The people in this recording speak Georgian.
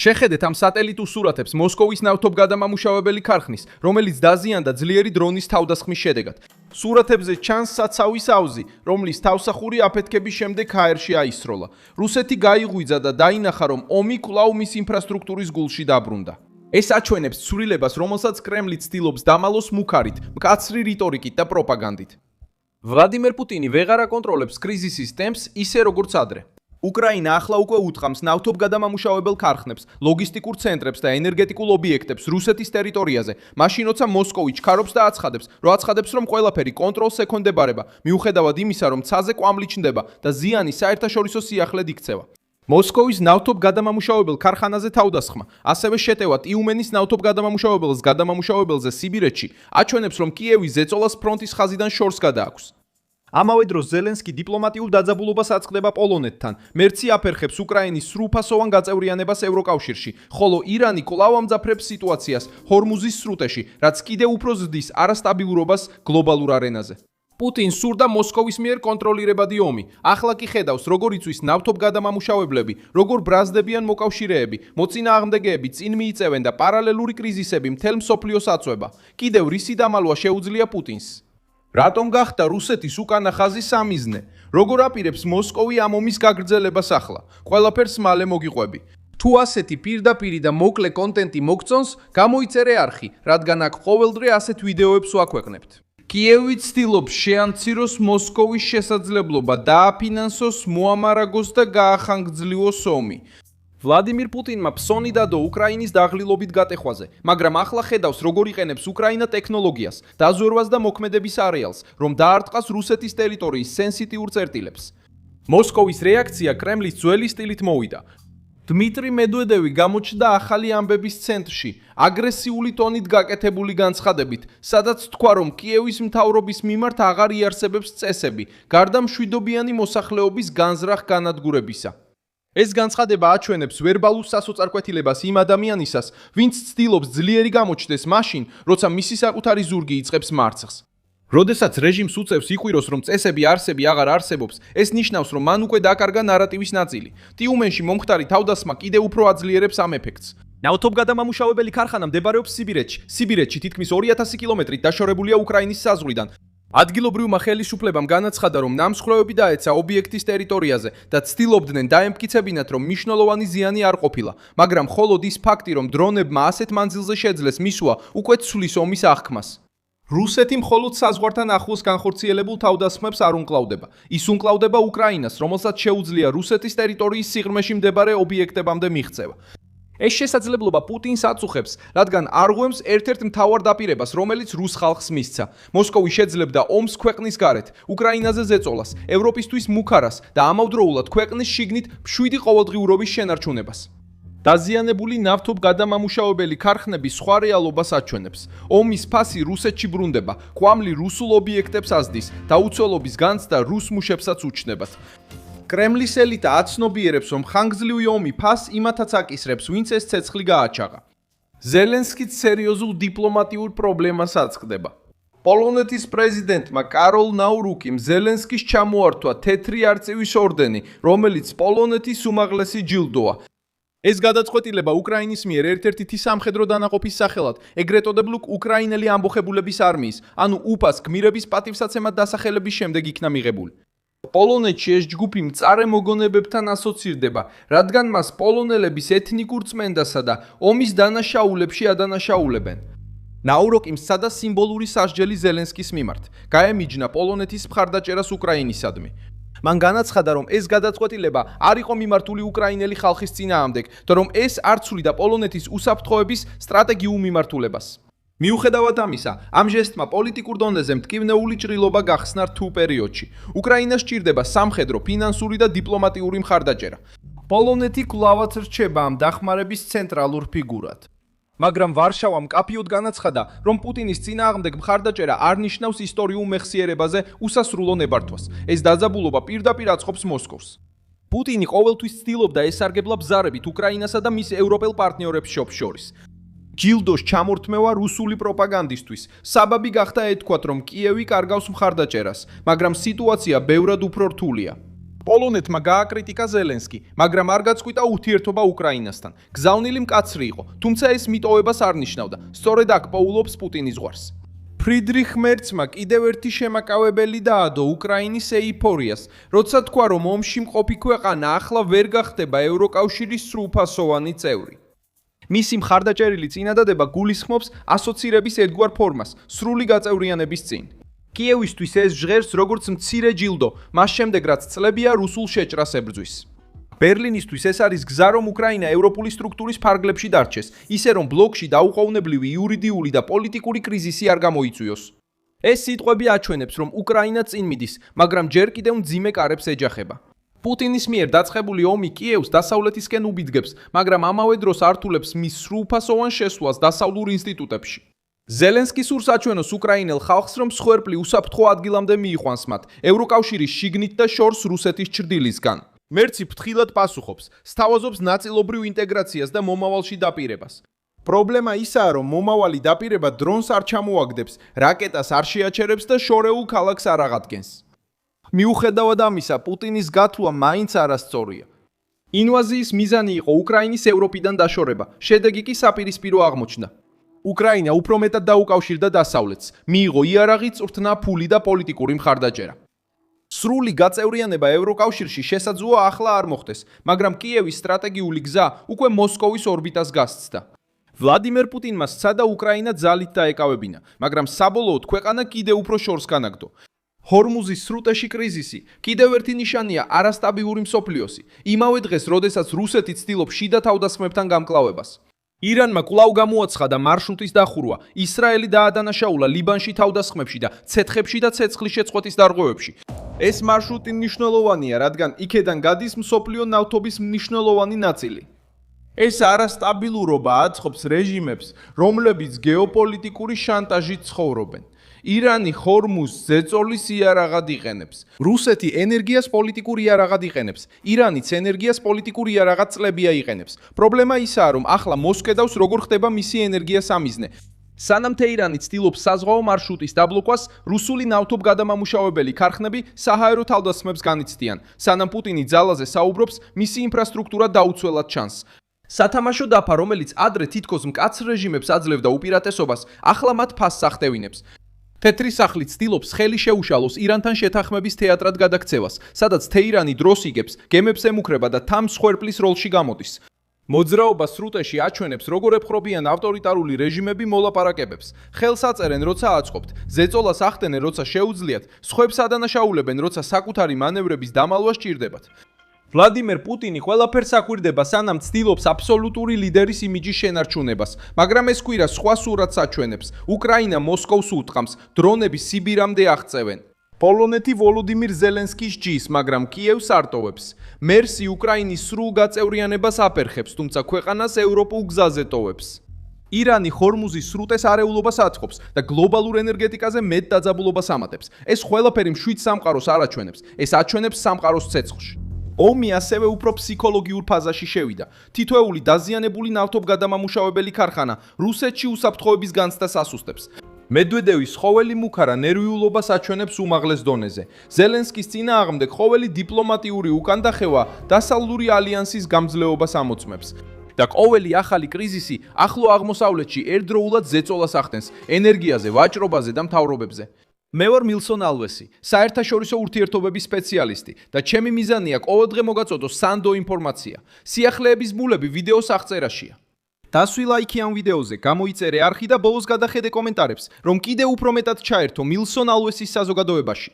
შეხედეთ ამ სატელიტურ სურათებს მოსკოვის ნავთობგადამამუშავებელი ქარხნის, რომელიც დაზიანდა ძლიერი დრონის თავდასხმის შედეგად. სურათებზე ჩანს საცავის აუზი, რომლის თავსახური აფეთქების შემდეგ ჰაერში აისროლა. რუსეთი გაიღვიძა და დაინახა, რომ ომი კვლავ მის ინფრასტრუქტურის გულში დაბრუნდა. ეს აჩვენებს ცვლილებას, რომელსაც კრემლი ცდილობს დამალოს მუქარით, მკაცრი რიტორიკით და პროპაგანდით. ვლადიმერ პუტინი ვეღარ აკონტროლებს კრიზისის ტემპს ისე როგორც ადრე. უკრაინა ახლა უკვე უთხრამს ნავთობგადამამუშავებელ ქარხნებს, ლოგისტიკურ ცენტრებს და ენერგეტიკულ ობიექტებს რუსეთის ტერიტორიაზე, მაშინ როცა მოსკოვი ჩქარობს და აცხადებს, რომ ყველაფერი კონტროლს ექვემდებარება, მიუხედავად იმისა, რომ ცაზე კვამლი ჩნდება და ზიანი საერთაშორისო სიახლედ იქცევა. მოსკოვის ნავთობგადამამუშავებელ ქარხანაზე თავდასხმა, ასევე შეტევა ტიუმენის ნავთობგადამამუშავებელს გადამამუშავებელზე სიბირეთში, აჩვენებს, რომ კიევის ზეწოლას ფრონტის ხაზიდან შორს გადააქვს. ამავე დროს ზელენსკი დიპლომატიურ დაძაბულობას აწყდება პოლონეთთან. მერცი აფერხებს უკრაინის სრულფასოვან გაწევრიანებას ევროკავშირში, ხოლო ირანი კვლავ ამძაფრებს სიტუაციას ჰორმუზის სრუტეში, რაც კიდევ უფრო ზრდის არასტაბილურობას გლობალურ არენაზე. პუტინს სურდა მოსკოვის მიერ კონტროლირებადი ომი. ახლა კი ხედავს, როგორ იწვის ნავთობგადამამუშავებლები, როგორ ბრაზდებიან მოკავშირეები, მოწინააღმდეგეები წინ მიიწევენ და პარალელური კრიზისები მთელ მსოფლიოს აწვება. კიდევ რისი დამალვა შეუძლია პუტინს? რატომ გახდა რუსეთის უკანა ხაზი სამიზნე? როგორ აპირებს მოსკოვი ამ ომის გაგრძელებას ახლა? ყველაფერს მალე მოგიყვები. თუ ასეთი პირდაპირი და მოკლე კონტენტი მოგწონს, გამოიწერე არხი, რადგან აქ ყოველდღე ასეთ ვიდეოებს ვაქვეყნებთ. კიევი ცდილობს შეამციროს მოსკოვის შესაძლებლობა დააფინანსოს, მოამარაგოს და გაახანგრძლივოს ომი. ვლადიმირ პუტინმა ფსონი დადო უკრაინის დაღლილობით გატეხვაზე, მაგრამ ახლა ხედავს, როგორ იყენებს უკრაინა ტექნოლოგიას, დაზვერვას და მოქმედების არეალს, რომ დაარტყას რუსეთის ტერიტორიის სენსიტიურ წერტილებს. მოსკოვის რეაქცია კრემლის ძველი სტილით მოვიდა. დმიტრი მედვედევი გამოჩნდა ახალი ამბების ცენტრში, აგრესიული ტონით გაკეთებული განცხადებით, სადაც თქვა, რომ კიევის მთავრობის მიმართ აღარ იარსებებს წესები, გარდა მშვიდობიანი მოსახლეობის განზრახ განადგურებისა. ეს განცხადება აჩვენებს ვერბალურ სასოწარკვეთილებას იმ ადამიანისას, ვინც ცდილობს ძლიერი გამოჩნდეს მაშინ, როცა მისი საკუთარი ზურგი იწყებს მარცხს. როდესაც რეჟიმს უწევს იყვიროს, რომ წესები არსები აღარ არსებობს, ეს ნიშნავს, რომ მან უკვე დაკარგა ნარატივის ნაწილი. ტიუმენში მომხდარი თავდასხმა კიდევ უფრო აძლიერებს ამ ეფექტს. ნავთობგადამამუშავებელი ქარხანა მდებარეობს სიბირეთში. სიბირეთში თითქმის 2000 კილომეტრით დაშორებულია უკრაინის საზღვრიდან. ადგილობრივმა ხელისუფლებამ განაცხადა, რომ ნამსხვრევები დაეცა ობიექტის ტერიტორიაზე და ცდილობდნენ დაემტკიცებინათ, რომ მნიშვნელოვანი ზიანი არ ყოფილა, მაგრამ მხოლოდ ის ფაქტი, რომ დრონებმა ასეთ მანძილზე შეძლეს მისვლა, უკვე ცვლის ომის აღქმას. რუსეთი მხოლოდ საზღვართან ახლოს განხორციელებულ თავდასხმებს არ უნკლავდება. ის უნკლავდება უკრაინას, რომელსაც შეუძლია რუსეთის ტერიტორიის სიღრმეში მდებარე ობიექტებამდე მიღწევა. ეს შესაძლებლობა პუტინს აწუხებს, რადგან არღვევს ერთ-ერთ მთავარ დაპირებას, რომელიც რუს ხალხს მისცა. მოსკოვი შეძლებდა ომს ქვეყნის გარეთ, უკრაინაზე ზეწოლას, ევროპისთვის მუქარას და ამავდროულად ქვეყნის შიგნით მშვიდი ყოველდღიურობის შენარჩუნებას. დაზიანებული ნავთობგადამამუშავებელი ქარხნები სხვა რეალობას აჩვენებს. ომის ფასი რუსეთში ბრუნდება, კვამლი რუსულ ობიექტებს ազდის, დაუცველობის განცდა რუს მუშებსაც უჩნდებათ. კრემლის ელიტა აცნობიერებს, რომ ხანგრძლივი ომი ფასს იმათაც აკისრებს, ვინც ეს ცეცხლი გააჩაღა. ზელენსკიც სერიოზულ დიპლომატიურ პრობლემას აწყდება. პოლონეთის პრეზიდენტმა კაროლ ნაურუკიმ ზელენსკის ჩამოართვა თეთრი არწივის ორდენი, რომელიც პოლონეთის უმაღლესი ჯილდოა. ეს გადაწყვეტილება უკრაინის მიერ ერთ-ერთი სამხედრო დანაყოფის სახელად, ეგრეთ წოდებული უკრაინელი ამბოხებულების არმიის, ანუ უპას გმირების პატივსაცემად დასახელების შემდეგ იქნა მიღებული. პოლონეთში ეს ჯგუფი მწარე მოგონებებთან ასოცირდება, რადგან მას პოლონელების ეთნიკურ წმენდასა და ომის დანაშაულებში ადანაშაულებენ. ნაუროკიმ სცადა სიმბოლური სასჯელი ზელენსკის მიმართ, გაემიჯნა პოლონეთის მხარდაჭერას უკრაინისადმი. მან განაცხადა, რომ ეს გადაწყვეტილება არ იყო მიმართული უკრაინელი ხალხის წინააღმდეგ, და რომ ეს არ ცვლიდა პოლონეთის უსაფრთხოების სტრატეგიულ მიმართულებას. მიუხედავად ამისა, ამ ჟესტმა პოლიტიკურ დონეზე მტკივნეული ჭრილობა გახსნა რთულ პერიოდში. უკრაინას სჭირდება სამხედრო, ფინანსური და დიპლომატიური მხარდაჭერა. პოლონეთი კვლავაც რჩება ამ დახმარების ცენტრალურ ფიგურად. მაგრამ ვარშავამ მკაფიოდ განაცხადა, რომ პუტინის წინააღმდეგ მხარდაჭერა არ ნიშნავს ისტორიულ მეხსიერებაზე უსასრულო ნებართვას. ეს დაძაბულობა პირდაპირ აწყობს მოსკოვს. პუტინი ყოველთვის ცდილობდა ესარგებლა ბზარებით უკრაინასა და მის ევროპელ პარტნიორებს შორის. ჯილდოს ჩამორთმევა რუსული პროპაგანდისტვის საბაბი გახდა ეთქვათ, რომ კიევი კარგავს მხარდაჭერას, მაგრამ სიტუაცია ბევრად უფრო რთულია. პოლონეთმა გააკრიტიკა ზელენსკი, მაგრამ არ გაწყვიტა ურთიერთობა უკრაინასთან. გზავნილი მკაცრი იყო, თუმცა ეს მიტოვებას არ ნიშნავდა. სწორედ აქ პოულობს პუტინის ზღვარს. ფრიდრიხ მერცმა კიდევ ერთი შემაკავებელი დაადო უკრაინის ეიფორიას, როცა თქვა, რომ ომში მყოფი ქვეყანა ახლა ვერ გახდება ევროკავშირის სრულფასოვანი წევრი. მისი მხარდაჭერილი წინადადება გულისხმობს ასოცირების ერთგვარ ფორმას, სრული გაწევრიანების წინ. კიევისთვის ეს ჟღერს როგორც მცირე ჯილდო, მას შემდეგ რაც წლებია რუსულ შეჭრას ებრძვის. ბერლინისთვის ეს არის გზა, რომ უკრაინა ევროპული სტრუქტურის ფარგლებში დარჩეს, ისე რომ ბლოკში დაუყოვნებლივი იურიდიული და პოლიტიკური კრიზისი არ გამოიწვიოს. ეს სიტყვები აჩვენებს, რომ უკრაინა წინ მიდის, მაგრამ ჯერ კიდევ მძიმე კარებს ეჯახება. პუტინის მიერ დაწყებული ომი კიევს დასავლეთისკენ უბიძგებს, მაგრამ ამავე დროს ართულებს მის სრულფასოვან შესვლას დასავლურ ინსტიტუტებში. ზელენსკი სურს აჩვენოს უკრაინელ ხალხს, რომ მსხვერპლი უსაფრთხო ადგილამდე მიიყვანს მათ, ევროკავშირის შიგნით და შორს რუსეთის ჩრდილისგან. მერცი ფრთხილად პასუხობს, სთავაზობს ნაწილობრივ ინტეგრაციას და მომავალში დაპირებას. პრობლემა ისაა, რომ მომავალი დაპირება დრონს არ ჩამოაგდებს, რაკეტას არ შეაჩერებს და შორეულ ქალაქს არ აღადგენს. მიუხედავად ამისა, პუტინის გათვლა მაინც არასწორია. ინვაზიის მიზანი იყო უკრაინის ევროპიდან დაშორება, შედეგი კი საპირისპირო აღმოჩნდა. უკრაინა უფრო მეტად დაუკავშირდა დასავლეთს, მიიღო იარაღი, წვრთნა, ფული და პოლიტიკური მხარდაჭერა. სრული გაწევრიანება ევროკავშირში შესაძლოა ახლა არ მოხდეს, მაგრამ კიევის სტრატეგიული გზა უკვე მოსკოვის ორბიტას გასცდა. ვლადიმერ პუტინმა სცადა უკრაინა ძალით დაეკავებინა, მაგრამ საბოლოოდ ქვეყანა კიდევ უფრო შორს განაგდო. ჰორმუზის სრუტეში კრიზისი კიდევ ერთი ნიშანია არასტაბილური მსოფლიოსი, იმავე დღეს, როდესაც რუსეთი ცდილობს შიდა თავდასხმებთან გამკლავებას. ირანმა კვლავ გამოაცხადა მარშრუტის დახურვა, ისრაელი დაადანაშაულა ლიბანში თავდასხმებში და ცეცხლებში და ცეცხლის შეწყვეტის დარღვევებში. ეს მარშრუტი მნიშვნელოვანია, რადგან იქედან გადის მსოფლიო ნავთობის მნიშვნელოვანი ნაწილი. ეს არასტაბილურობა აწყობს რეჟიმებს, რომლებიც გეოპოლიტიკური შანტაჟით ცხოვრობენ. ირანი ჰორმუზს ზეწოლის იარაღად იყენებს. რუსეთი ენერგიას პოლიტიკურ იარაღად იყენებს. ირანიც ენერგიას პოლიტიკურ იარაღად წლებია იყენებს. პრობლემა ისაა, რომ ახლა მოსკედავს როგორ ხდება მისი ენერგიას ამიზნე. სანამ თეირანი ცდილობს საზღვაო მარშრუტის დაბლოკვას, რუსული ნავთობგადამამუშავებელი ქარხნები საჰაერო თავდასხმებს განიცდიან. სანამ პუტინი ძალაზე საუბრობს, მისი ინფრასტრუქტურა დაუცველად ჩანს. სათამაშო დაფა, რომელიც ადრე თითქოს მკაცრ რეჟიმებს აძლევდა უპირატესობას, ახლა მათ ფასს ახდევინებს. თეთრი სახლი ცდილობს ხელი შეუშალოს ირანთან შეთანხმების თეატრად გადაქცევას, სადაც თეირანი დროს იგებს, გემებს ემუქრება და თან მსხვერპლის როლში გამოდის. მოძრაობა სრუტეში აჩვენებს, როგორ epყრობიან ავტორიტარული რეჟიმები მოლაპარაკებებს. ხელს აწერენ, როცა აწყობთ, ზეწოლას ახდენენ, როცა შეუძლიათ, სხვებს ადანაშაულებენ, როცა საკუთარი მანევრების დამალვა სჭირდებათ. ვლადიმერ პუტინი ყველაფერს აკვირდება, სანამ ცდილობს აბსოლუტური ლიდერის იმიჯის შენარჩუნებას, მაგრამ ეს კვირა სხვა სურათს აჩვენებს. უკრაინა მოსკოვს უთყამს, დრონები სიბირამდე აღწევენ. პოლონეთი ვოლოდიმირ ზელენსკის ჯის, მაგრამ კიევს არტოვებს. მერსი უკრაინის სრულ გაწევრიანებას აფერხებს, თუმცა ქვეყანას ევროპულ გზაზე ტოვებს. ირანი ჰორმუზის სრუტეს არეულობას აწყობს და გლობალურ ენერგეტიკაზე მეტ დაძაბულობას ამატებს. ეს ყველაფერი მშვიდ სამყაროს არ აჩვენებს, ეს აჩვენებს სამყაროს ცეცხლში. ომი ასევე უფრო ფსიქოლოგიურ ფაზაში შევიდა. თითოეული დაზიანებული ნავთობგადამამუშავებელი ქარხანა რუსეთში უსაფრთხოების განცდას ასუსტებს. მედვედევის ხოველი მუქარა ნერვიულობას აჩვენებს უმაღლეს დონეზე. ზელენსკის წინააღმდეგ ხოველი დიპლომატიური უკანდახევა დასავლური ალიანსის გამძლეობას ამოწმებს. და ყოველი ახალი კრიზისი ახლო აღმოსავლეთში ერთდროულად ზეწოლას ახდენს ენერგიაზე, ვაჭრობაზე და მთავრობებზე. მე ვარ მილსონ ალვესი, საერთაშორისო ურთიერთობების სპეციალისტი და ჩემი მიზანია ყოველდღე მოგაწოდო სანდო ინფორმაცია. სიახლეების ბულები ვიდეოს აღწერაშია. დასვი ლაიქი ამ ვიდეოზე, გამოიწერე არხი და ბოლოს გადახედე კომენტარებს, რომ კიდევ უფრო მეტად ჩაერთო მილსონ ალვესის საზოგადოებაში.